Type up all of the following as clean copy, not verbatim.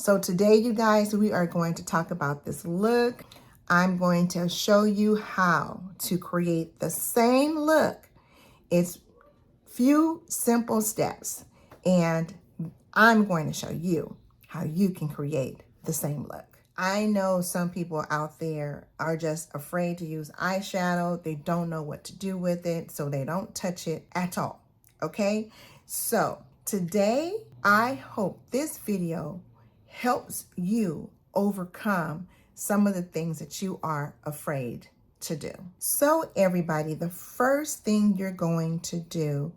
So today, you guys, we are going to talk about this look. I'm going to show you how to create the same look. It's few simple steps, and I'm going to show you how you can create the same look. I know some people out there are just afraid to use eyeshadow. They don't know what to do with it, so they don't touch it at all, okay? So today, I hope this video helps you overcome some of the things that you are afraid to do. So everybody, the first thing you're going to do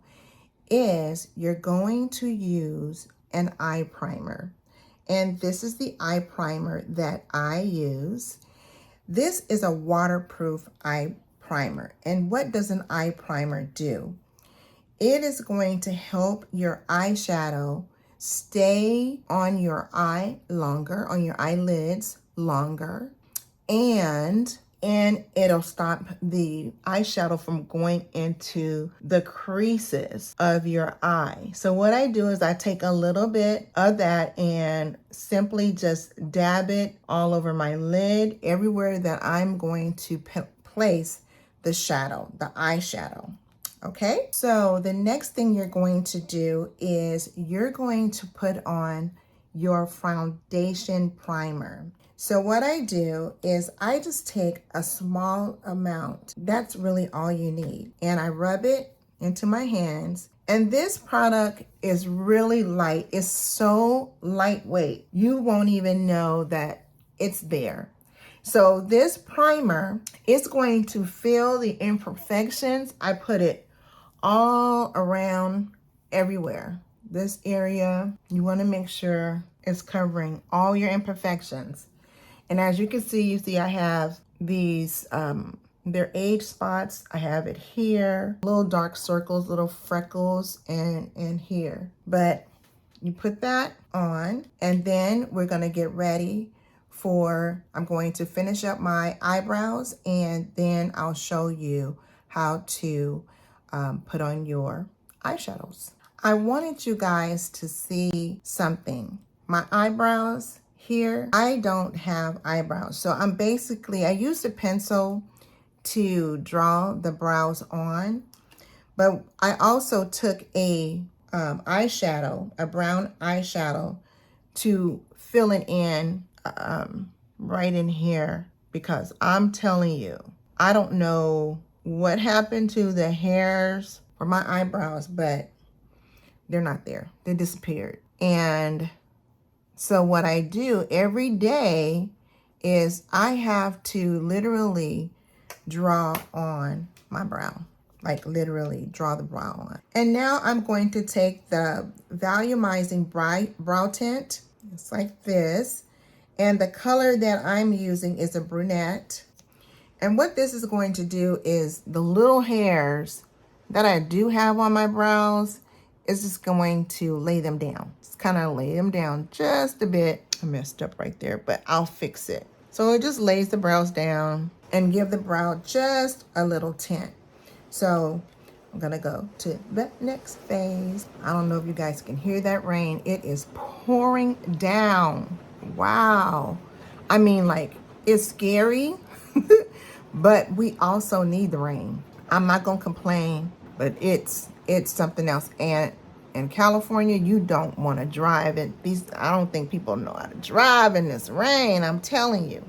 is you're going to use an eye primer. And this is the eye primer that I use. This is a waterproof eye primer. And what does an eye primer do? It is going to help your eyeshadow stay on your eye longer, on your eyelids longer, and it'll stop the eyeshadow from going into the creases of your eye. So what I do is I take a little bit of that and simply just dab it all over my lid, everywhere that I'm going to place the shadow, the eyeshadow. Okay, so the next thing you're going to do is you're going to put on your foundation primer. So what I do is I just take a small amount. That's really all you need. And I rub it into my hands. And this product is really light. It's so lightweight. You won't even know that it's there. So this primer is going to fill the imperfections. I put it all around everywhere. This area, you want to make sure it's covering all your imperfections. And as you can see I have these, they're age spots. I have it here, little dark circles, little freckles, and here. But you put that on, and then we're going to get ready for, I'm going to finish up my eyebrows, and then I'll show you how to put on your eyeshadows. I wanted you guys to see something. My eyebrows here, I don't have eyebrows. So I used a pencil to draw the brows on, but I also took a eyeshadow, a brown eyeshadow, to fill it in right in here, because I'm telling you, I don't know what happened to the hairs for my eyebrows, but they're not there. They disappeared. And so what I do every day is I have to literally draw on my brow, like literally draw the brow on. And now I'm going to take the Volumizing brow tint. It's like this. And the color that I'm using is a Brunette. And what this is going to do is the little hairs that I do have on my brows is just going to lay them down. Just kind of lay them down just a bit. I messed up right there, but I'll fix it. So it just lays the brows down and give the brow just a little tint. So I'm gonna go to the next phase. I don't know if you guys can hear that rain. It is pouring down. Wow. I mean, like, it's scary. But we also need the rain. I'm not gonna complain, but it's something else. And in California, you don't want to drive it. I don't think people know how to drive in this rain. I'm telling you.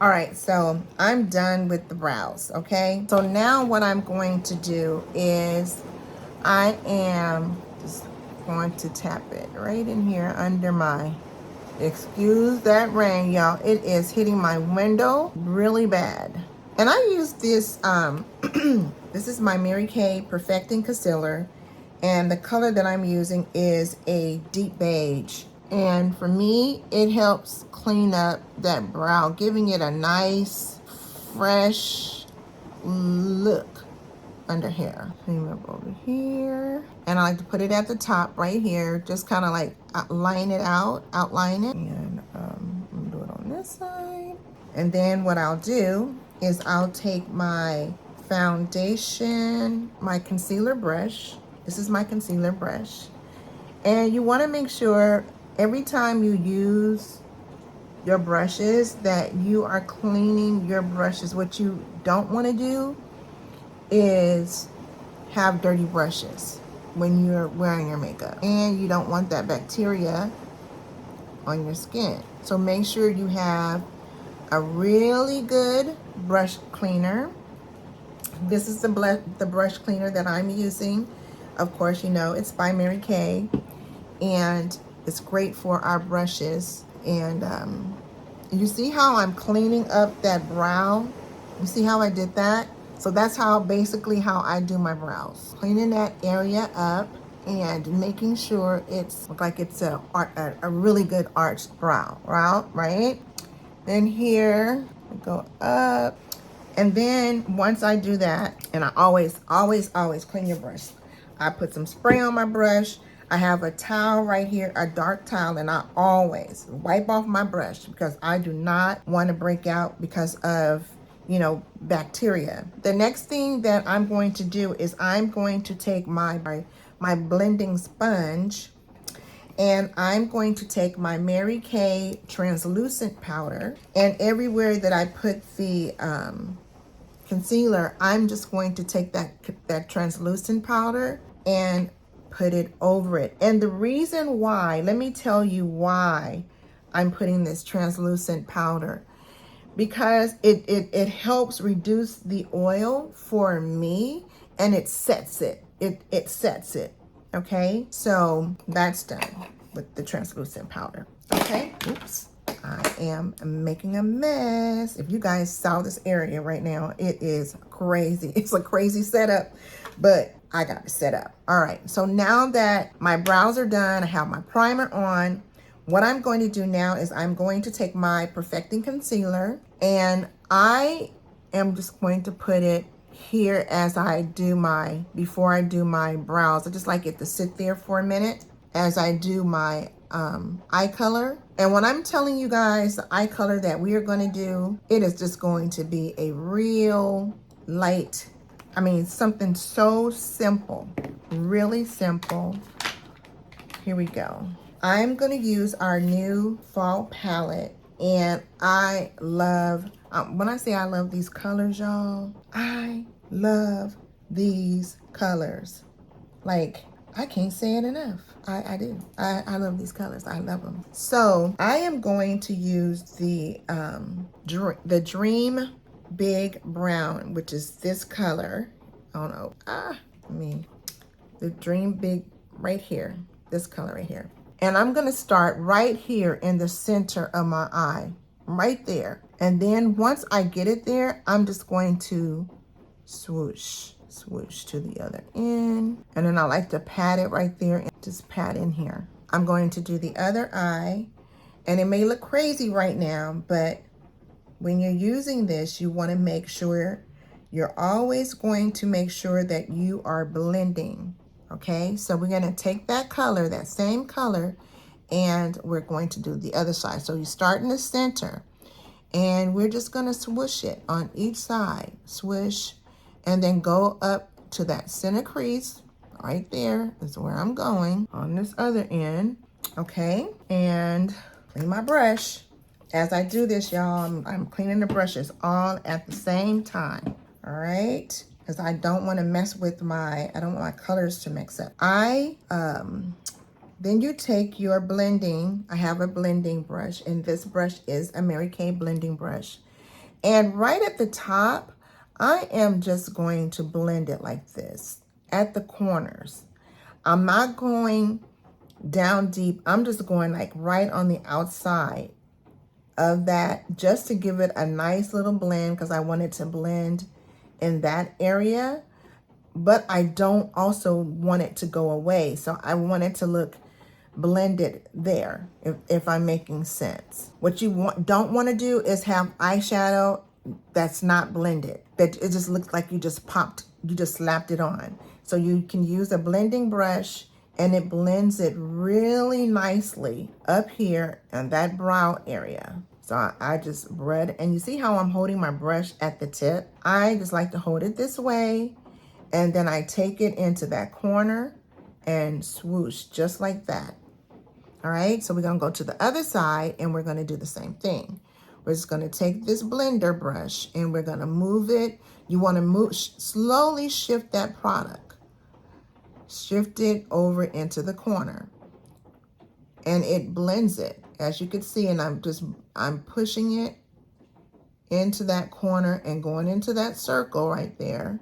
All right, so I'm done with the brows. Okay. So now what I'm going to do is I am just going to tap it right in here under my. Excuse that rain, y'all. It is hitting my window really bad. And I use this, this is my Mary Kay Perfecting Concealer. And the color that I'm using is a deep beige. And for me, it helps clean up that brow, giving it a nice, fresh look under here. Clean up over here. And I like to put it at the top right here. Just kind of like line it out, outline it. And I'm gonna do it on this side. And then what I'll do is I'll take my foundation, my concealer brush. This is my concealer brush. And you want to make sure every time you use your brushes, that you are cleaning your brushes. What you don't want to do is have dirty brushes when you're wearing your makeup, and you don't want that bacteria on your skin. So make sure you have a really good brush cleaner. This is the brush cleaner that I'm using. Of course, you know, it's by Mary Kay, and it's great for our brushes. And you see how I'm cleaning up that brow? You see how I did that? So that's how, basically how I do my brows. Cleaning that area up and making sure it's like it's a really good arched brow, right? Then here, go up. And then once I do that, and I always clean your brush. I put some spray on my brush. I have a towel right here, a dark towel, and I always wipe off my brush because I do not want to break out because of, you know, bacteria. The next thing that I'm going to do is I'm going to take my blending sponge, and I'm going to take my Mary Kay translucent powder, and everywhere that I put the concealer, I'm just going to take that translucent powder and put it over it. And the reason why, let me tell you why I'm putting this translucent powder, because it helps reduce the oil for me, and it sets it. It sets it. Okay, so that's done with the translucent powder. Okay, oops, I am making a mess. If you guys saw this area right now, it is crazy. It's a crazy setup, but I got it set up. All right, so now that my brows are done, I have my primer on. What I'm going to do now is I'm going to take my Perfecting Concealer, and I am just going to put it here as I do before I do my brows. I just like it to sit there for a minute as I do my eye color. And when I'm telling you guys the eye color that we are going to do, it is just going to be a real light, I mean, something so simple, really simple. Here we go. I'm going to use our new fall palette, and I love, when I say I love these colors, y'all, I love these colors. Like, I can't say it enough. I do. I love these colors. I love them. So I am going to use the Dream Big Brown, which is this color. I don't know. The Dream Big right here. This color right here. And I'm going to start right here in the center of my eye, right there. And then once I get it there, I'm just going to swoosh to the other end. And then I like to pat it right there and just pat in here. I'm going to do the other eye. And it may look crazy right now, but when you're using this, you want to make sure, you're always going to make sure that you are blending. Okay, so we're going to take that color, that same color, and we're going to do the other side. So you start in the center, and we're just going to swoosh it on each side. Swish, and then go up to that center crease. Right there is where I'm going on this other end. Okay, and clean my brush. As I do this, y'all, I'm cleaning the brushes all at the same time. All right. Because I don't want to mess with I don't want my colors to mix up. Then you take your blending. I have a blending brush, and this brush is a Mary Kay blending brush. And right at the top, I am just going to blend it like this at the corners. I'm not going down deep. I'm just going like right on the outside of that, just to give it a nice little blend, because I want it to blend in that area, but I don't also want it to go away. So I want it to look blended there, if I'm making sense. What you don't want to do is have eyeshadow that's not blended, that it just looks like you just slapped it on. So you can use a blending brush, and it blends it really nicely up here in that brow area. So I just and you see how I'm holding my brush at the tip? I just like to hold it this way, and then I take it into that corner and swoosh just like that. All right, so we're gonna go to the other side and we're gonna do the same thing. We're just gonna take this blender brush and we're gonna move it. You wanna move, slowly shift that product. Shift it over into the corner. And it blends it, as you can see, and I'm pushing it into that corner and going into that circle right there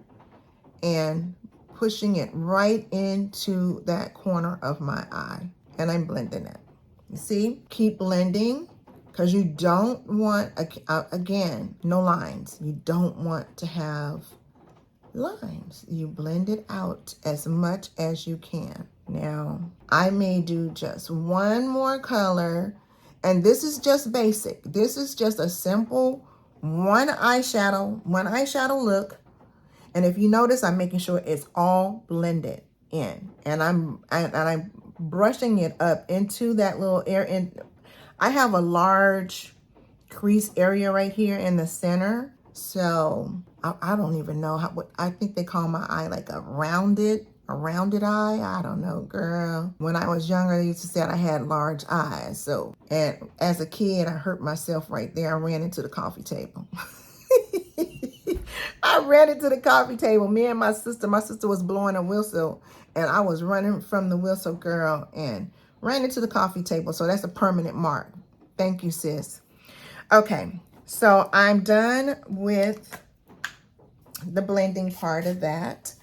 and pushing it right into that corner of my eye. And I'm blending it. You see, keep blending because you don't want, again, no lines. You don't want to have lines. You blend it out as much as you can. Now, I may do just one more color, and this is just basic. This is just a simple one eyeshadow look. And if you notice, I'm making sure it's all blended in, and I'm brushing it up into that little area. I have a large crease area right here in the center, so I don't even know what I think they call my eye, like a rounded eye. I don't know, girl. When I was younger, they used to say I had large eyes. So, and as a kid, I hurt myself right there. I ran into the coffee table. I ran into the coffee table. Me and my sister was blowing a whistle, and I was running from the whistle, girl, and ran into the coffee table. So that's a permanent mark. Thank you, sis. Okay, so I'm done with the blending part of that.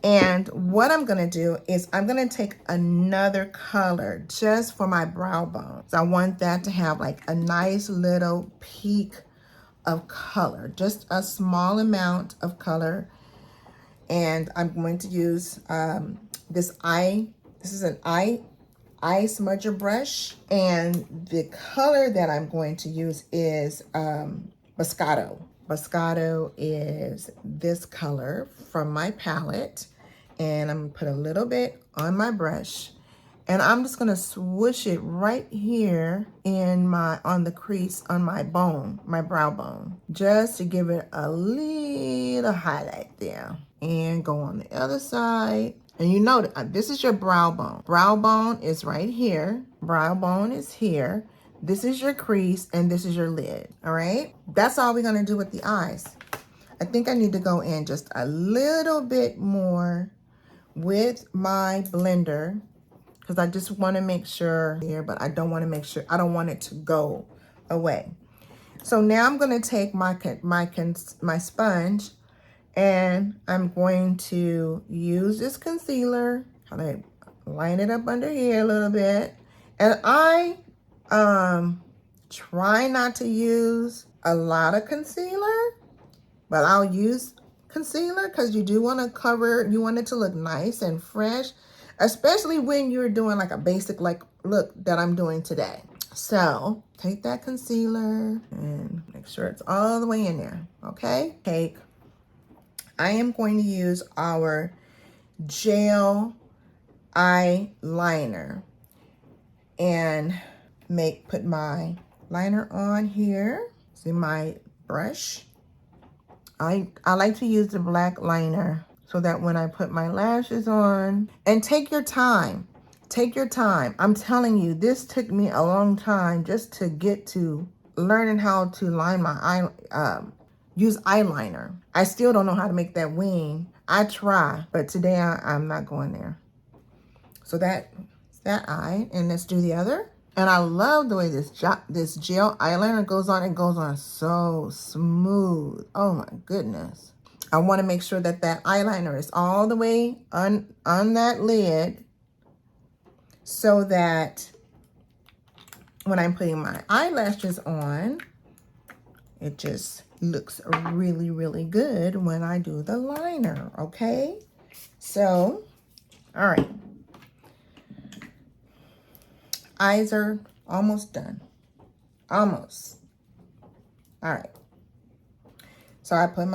And what I'm going to do is I'm going to take another color just for my brow bones. I want that to have like a nice little peak of color, just a small amount of color. And I'm going to use this is an eye smudger brush, and the color that I'm going to use is Moscato. Moscato is this color from my palette, and I'm gonna put a little bit on my brush, and I'm just gonna swoosh it right here in on the crease on my bone, my brow bone, just to give it a little highlight there. And go on the other side. And you know, this is your brow bone. Brow bone is right here. Brow bone is here. This is your crease, and this is your lid, all right? That's all we're gonna do with the eyes. I think I need to go in just a little bit more with my blender because I just wanna make sure here, but I don't wanna make sure, I don't want it to go away. So now I'm gonna take my sponge, and I'm going to use this concealer, kind of line it up under here a little bit. And I try not to use a lot of concealer, but I'll use concealer because you do want to cover, you want it to look nice and fresh, especially when you're doing like a basic like look that I'm doing today. So take that concealer and make sure it's all the way in there, okay? I am going to use our gel eyeliner and put my liner on here. See my brush. I like to use the black liner so that when I put my lashes on, and take your time. Take your time. I'm telling you, this took me a long time just to get to learning how to line my eye, use eyeliner. I still don't know how to make that wing. I try, but today I'm not going there. So that's that eye, and let's do the other. And I love the way this gel eyeliner goes on. It goes on so smooth. Oh my goodness. I want to make sure that that eyeliner is all the way on that lid so that when I'm putting my eyelashes on, it just looks really, really good when I do the liner, okay? So, all right. Eyes are almost done. Almost. All right. So I put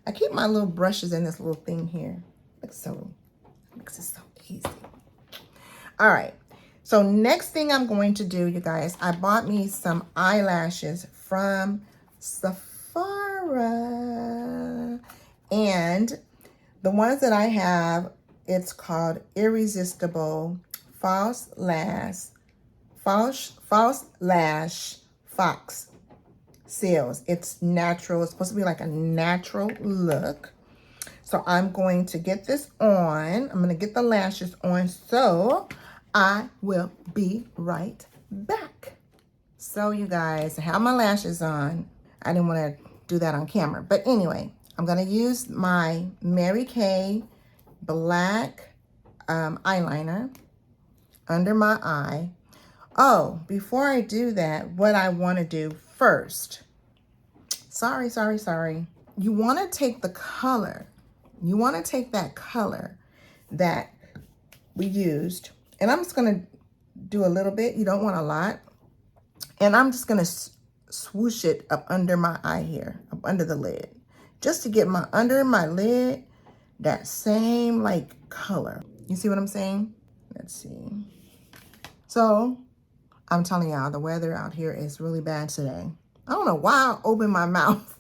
I keep my little brushes in this little thing here. Makes it so easy. All right. So next thing I'm going to do, you guys, I bought me some eyelashes from Sephora. And the ones that I have, it's called Irresistible false lash fox seals. It's natural. It's supposed to be like a natural look. So I'm going to get this on. I'm going to get the lashes on. So I will be right back. So you guys, I have my lashes on. I didn't want to do that on camera. But anyway, I'm going to use my Mary Kay black eyeliner under my eye. Oh, before I do that, what I want to do first. Sorry. You want to take the color. You want to take that color that we used. And I'm just going to do a little bit. You don't want a lot. And I'm just going to swoosh it up under my eye here, up under the lid. Just to get my under my lid, that same like color. You see what I'm saying? Let's see. So I'm telling y'all, the weather out here is really bad today. I don't know why I open my mouth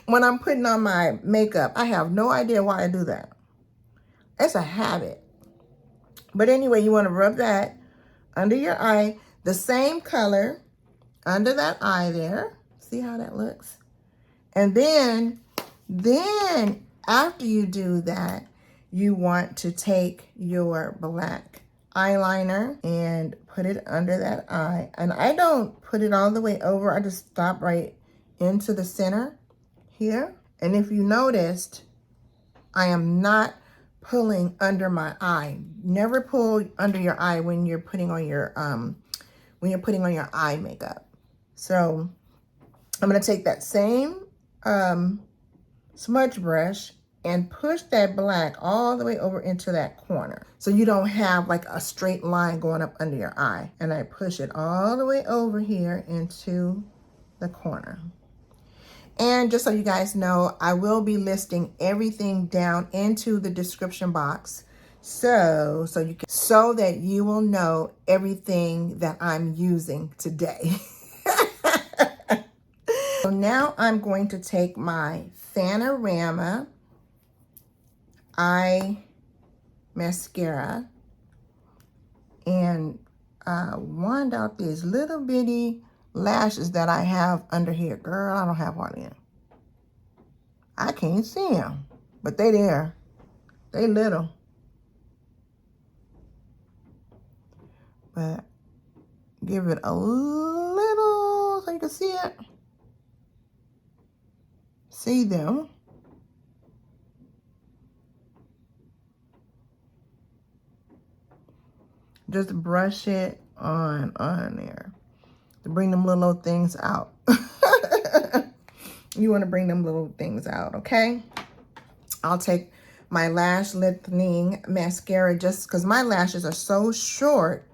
when I'm putting on my makeup. I have no idea why I do that. It's a habit. But anyway, you want to rub that under your eye, the same color under that eye there. See how that looks? And then after you do that, you want to take your black eyeliner and put it under that eye. And I don't put it all the way over. I just stop right into the center here. And if you noticed, I am not pulling under my eye. Never pull under your eye when you're putting on your eye makeup. So I'm going to take that same smudge brush and push that black all the way over into that corner. So you don't have like a straight line going up under your eye. And I push it all the way over here into the corner. And just so you guys know, I will be listing everything down into the description box. So that you will know everything that I'm using today. So now I'm going to take my Fanorama eye mascara and wand out these little bitty lashes that I have under here. Girl, I don't have hardly any. I can't see them, but they there. They little. But give it a little so you can see it. See them. Just brush it on there to bring them little things out. You want to bring them little things out, okay? I'll take my lash lifting mascara just because my lashes are so short,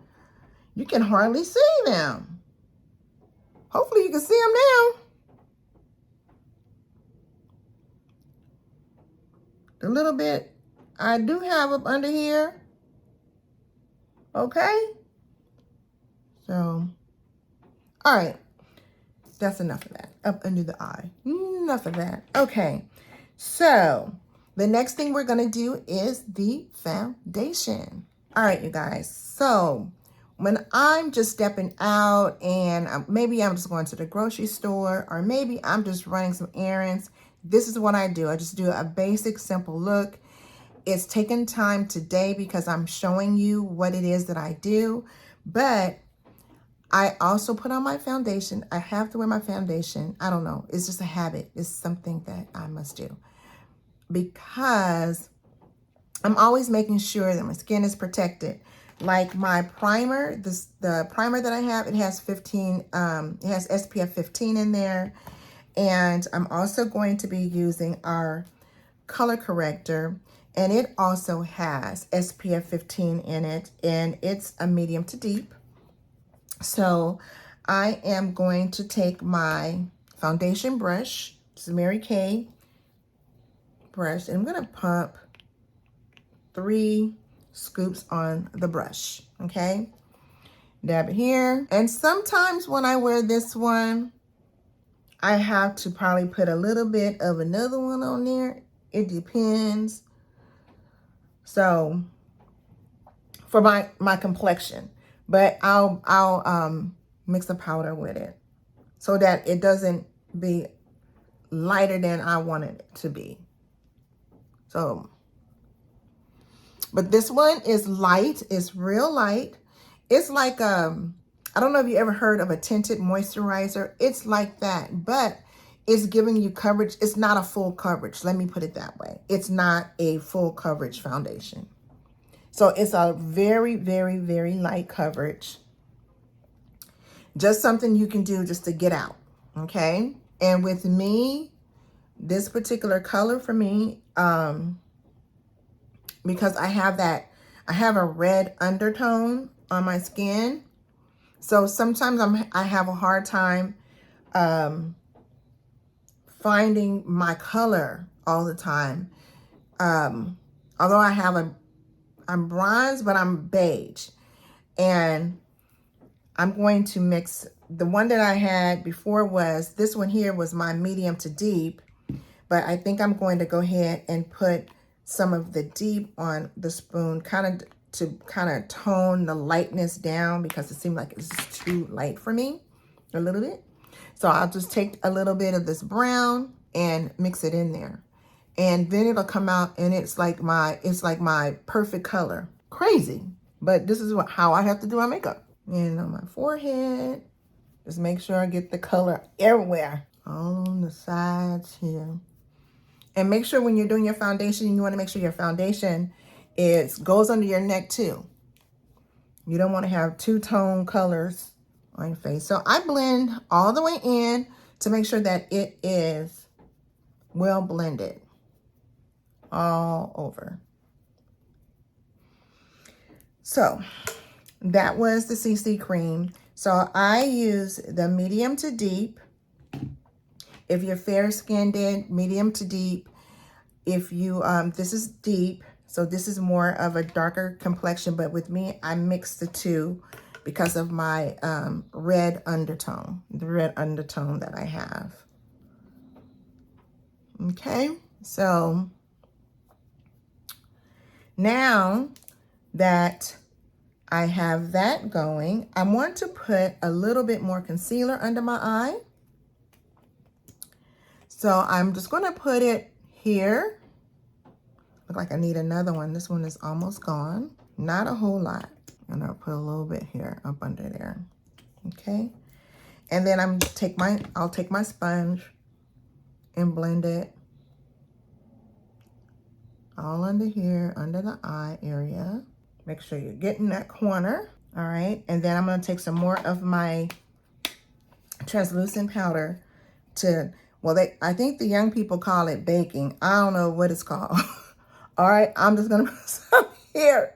you can hardly see them. Hopefully you can see them now. The little bit I do have up under here. Okay? So, all right. That's enough of that. Up under the eye. Enough of that. Okay. So, the next thing we're going to do is the foundation. All right, you guys. So, when I'm just stepping out and maybe I'm just going to the grocery store or maybe I'm just running some errands, this is what I do. I just do a basic, simple look. It's taken time today because I'm showing you what it is that I do, but I also put on my foundation. I have to wear my foundation. I don't know. It's just a habit. It's something that I must do because I'm always making sure that my skin is protected. Like my primer, the primer that I have, it has SPF 15 in there. And I'm also going to be using our color corrector, and it also has SPF 15 in it, and it's a medium to deep. So I am going to take my foundation brush, this is Mary Kay brush, and I'm going to pump 3 scoops on the brush, okay? Dab it here. And sometimes when I wear this one, I have to probably put a little bit of another one on there. It depends. So for my complexion. But I'll mix the powder with it so that it doesn't be lighter than I want it to be. So, but this one is light. It's real light. It's like, I don't know if you ever heard of a tinted moisturizer. It's like that, but it's giving you coverage. It's not a full coverage. Let me put it that way. It's not a full coverage foundation. So it's a very, very, very light coverage. Just something you can do just to get out, okay? And with me, this particular color for me, because I have a red undertone on my skin. So sometimes I have a hard time finding my color all the time. Although I'm bronze, but I'm beige. And I'm going to mix, the one that I had before was, this one here was my medium to deep. But I think I'm going to go ahead and put some of the deep on the spoon, to tone the lightness down, because it seemed like it's too light for me a little bit. So I'll just take a little bit of this brown and mix it in there. And then it'll come out and it's like my perfect color. Crazy. But this is how I have to do my makeup. And on my forehead, just make sure I get the color everywhere. All on the sides here. And make sure when you're doing your foundation, you want to make sure your foundation goes under your neck too. You don't want to have two-tone colors on your face. So I blend all the way in to make sure that it is well blended all over. So that was the CC cream. So I use the medium to deep. If you're fair-skinned, medium to deep. If you, this is deep, so this is more of a darker complexion, but with me, I mix the two because of my red undertone, the red undertone that I have. Okay, so now that I have that going, I want to put a little bit more concealer under my eye. So I'm just going to put it here. Look like I need another one. This one is almost gone. Not a whole lot. And I'll put a little bit here up under there. Okay. And then I'll take my sponge and blend it all under here, under the eye area. Make sure you're getting that corner. All right. And then I'm going to take some more of my translucent powder to, well, I think the young people call it baking. I don't know what it's called. All right, I'm just gonna put some here.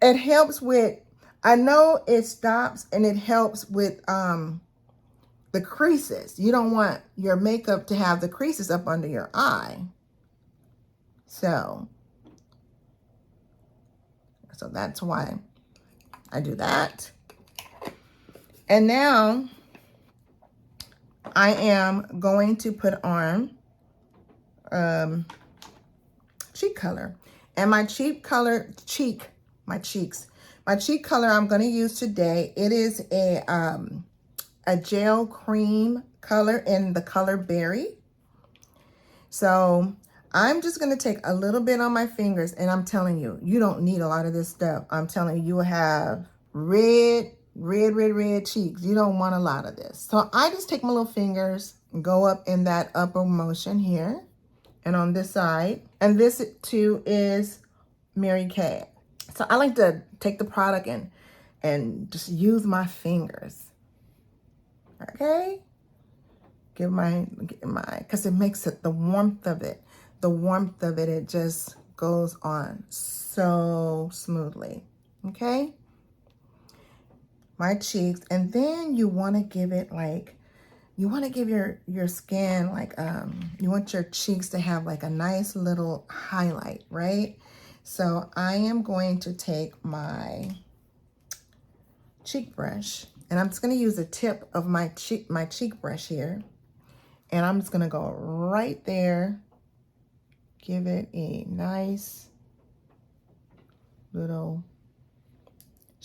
It helps with, I know it stops and it helps with the creases. You don't want your makeup to have the creases up under your eye. So that's why I do that. And now I am going to put on cheek color. And my cheek color I'm going to use today, it is a gel cream color in the color Berry. So I'm just going to take a little bit on my fingers, and I'm telling you, you don't need a lot of this stuff. I'm telling you, you will have red cheeks. You don't want a lot of this. So I just take my little fingers and go up in that upper motion here and on this side. And this too is Mary Kay. So I like to take the product and just use my fingers. Okay? Give my, because it makes it, the warmth of it, it just goes on so smoothly. Okay? My cheeks. And then you want to give it like, you want to give your skin like, you want your cheeks to have like a nice little highlight, right? So I am going to take my cheek brush, and I'm just going to use the tip of my cheek brush here. And I'm just going to go right there, give it a nice little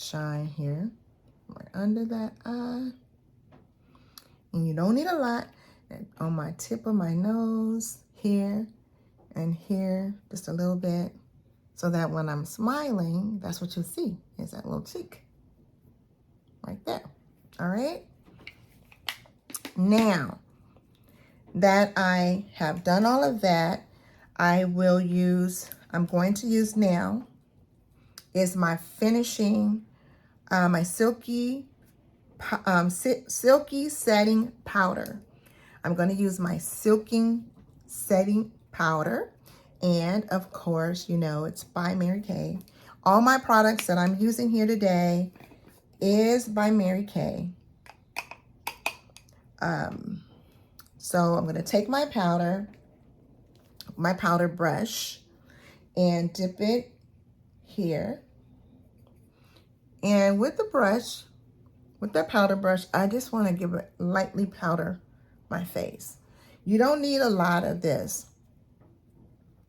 shine here, right under that eye. And you don't need a lot. And on my tip of my nose, here and here, just a little bit, so that when I'm smiling, that's what you'll see, is that little cheek right there. All right. Now that I have done all of that, I'm going to use now is my finishing, my Silky setting powder. I'm going to use my Silky setting powder. And of course, you know, it's by Mary Kay. All my products that I'm using here today is by Mary Kay. So I'm going to take my powder brush, and dip it here. And with the brush, with that powder brush, I just want to give it lightly powder my face. You don't need a lot of this,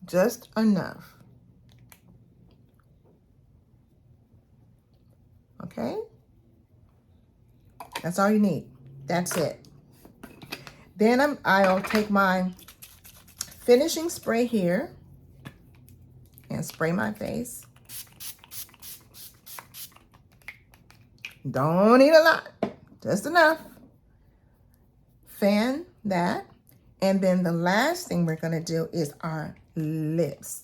just enough. Okay? That's all you need. That's it. Then I'll take my finishing spray here and spray my face. Don't need a lot, just enough. Fan that. And then the last thing we're gonna do is our lips.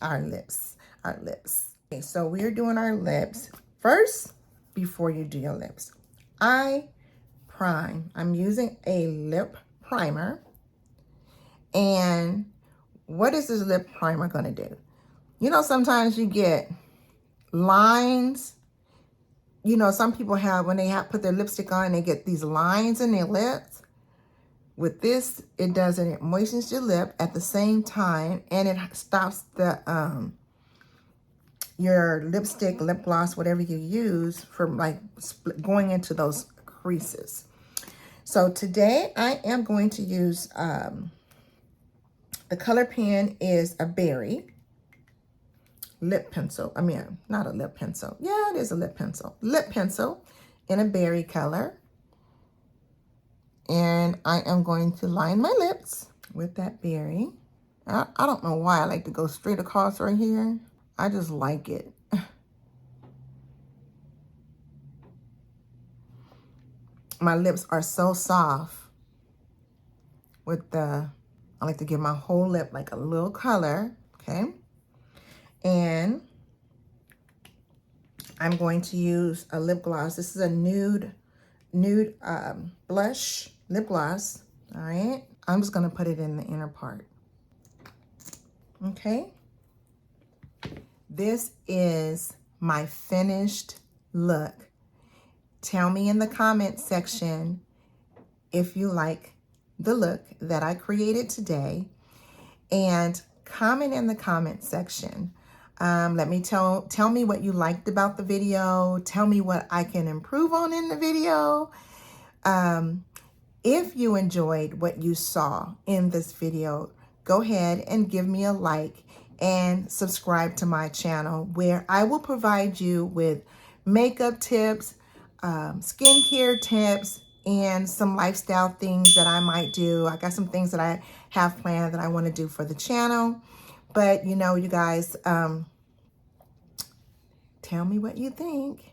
Our lips. Okay, so we're doing our lips. First, before you do your lips, I prime. I'm using a lip primer. And what is this lip primer gonna do? You know, sometimes you get lines. You know, some people have, when they put their lipstick on, they get these lines in their lips. With this, it doesn't. It moistens your lip at the same time, and it stops the your lipstick, lip gloss, whatever you use, from like going into those creases. So today I am going to use the color pen is a berry lip pencil. I mean, not a lip pencil. Yeah, it is a lip pencil. Lip pencil in a berry color. And I am going to line my lips with that berry. I don't know why I like to go straight across right here. I just like it. My lips are so soft with I like to give my whole lip like a little color, okay? And I'm going to use a lip gloss. This is a nude blush lip gloss, all right? I'm just gonna put it in the inner part, okay? This is my finished look. Tell me in the comment section if you like the look that I created today, and comment in the comment section. Let me tell me what you liked about the video. Tell me what I can improve on in the video. If you enjoyed what you saw in this video, go ahead and give me a like and subscribe to my channel, where I will provide you with makeup tips, skincare tips, and some lifestyle things that I might do. I got some things that I have planned that I want to do for the channel. But you know, you guys, tell me what you think.